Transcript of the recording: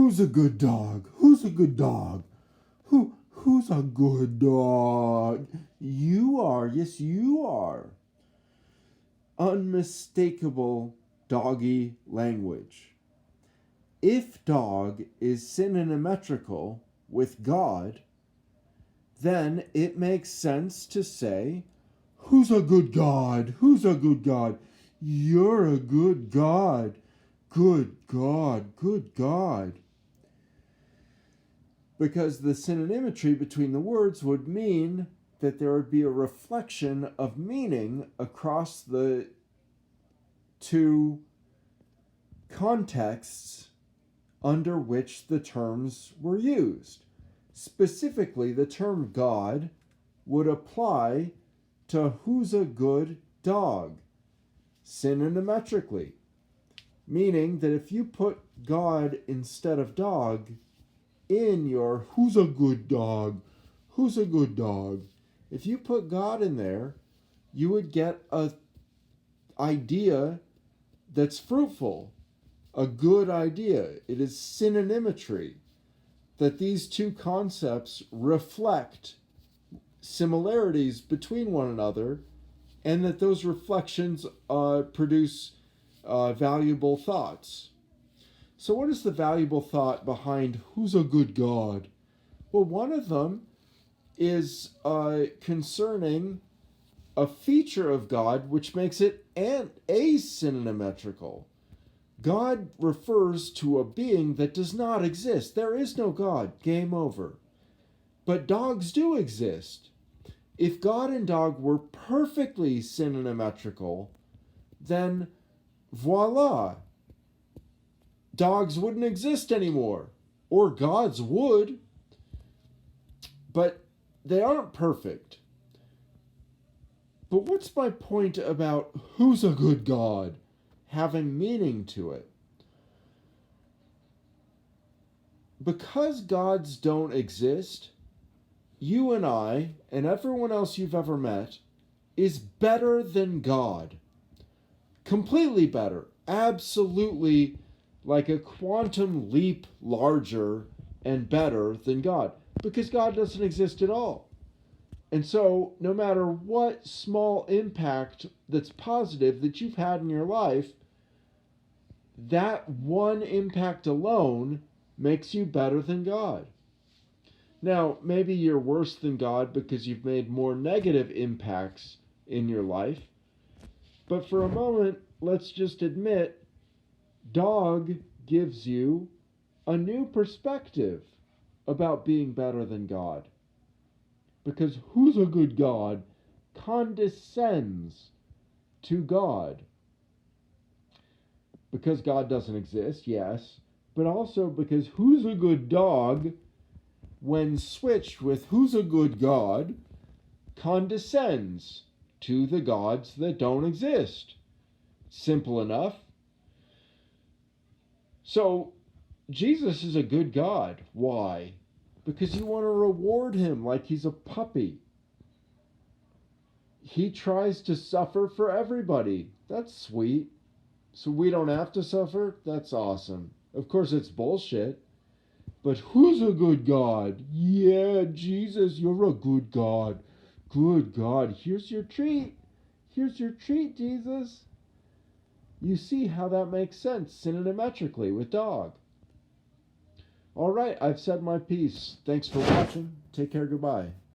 Who's a good dog? Who's a good dog? Who's a good dog? You are. Yes, you are. Unmistakable doggy language. If dog is synonymetrical with God, then it makes sense to say, who's a good God? Who's a good God? You're a good God. Good God, good God. Because the synonymetry between the words would mean that there would be a reflection of meaning across the two contexts under which the terms were used. Specifically, the term God would apply to who's a good dog, synonymetrically. Meaning that if you put God instead of dog in your who's a good dog, who's a good dog, if you put God in there, you would get an idea that's fruitful, a good idea. It is synonymetry, that these two concepts reflect similarities between one another, and that those reflections produce valuable thoughts. So what is the valuable thought behind who's a good God? Well, one of them is concerning a feature of God which makes it asynonymetrical. God refers to a being that does not exist. There is no God. Game over. But dogs do exist. If God and dog were perfectly synonymetrical, then voila, dogs wouldn't exist anymore. Or gods would. But they aren't perfect. But what's my point about who's a good God having meaning to it? Because gods don't exist, you and I, and everyone else you've ever met, is better than God. Completely better. Absolutely like a quantum leap larger and better than God. Because God doesn't exist at all. And so, no matter what small impact that's positive that you've had in your life, that one impact alone makes you better than God. Now, maybe you're worse than God because you've made more negative impacts in your life. But for a moment, let's just admit, dog gives you a new perspective about being better than God. Because who's a good God condescends to God. Because God doesn't exist, yes, but also because who's a good dog, when switched with who's a good God, condescends to the gods that don't exist. Simple enough. So, Jesus is a good God. Why? Because you want to reward him like he's a puppy. He tries to suffer for everybody. That's sweet. So we don't have to suffer? That's awesome. Of course, it's bullshit. But who's a good God? Yeah, Jesus, you're a good God. Good God. Here's your treat. Here's your treat, Jesus. You see how that makes sense synonymetrically with dog. All right, I've said my piece. Thanks for watching. Take care. Goodbye.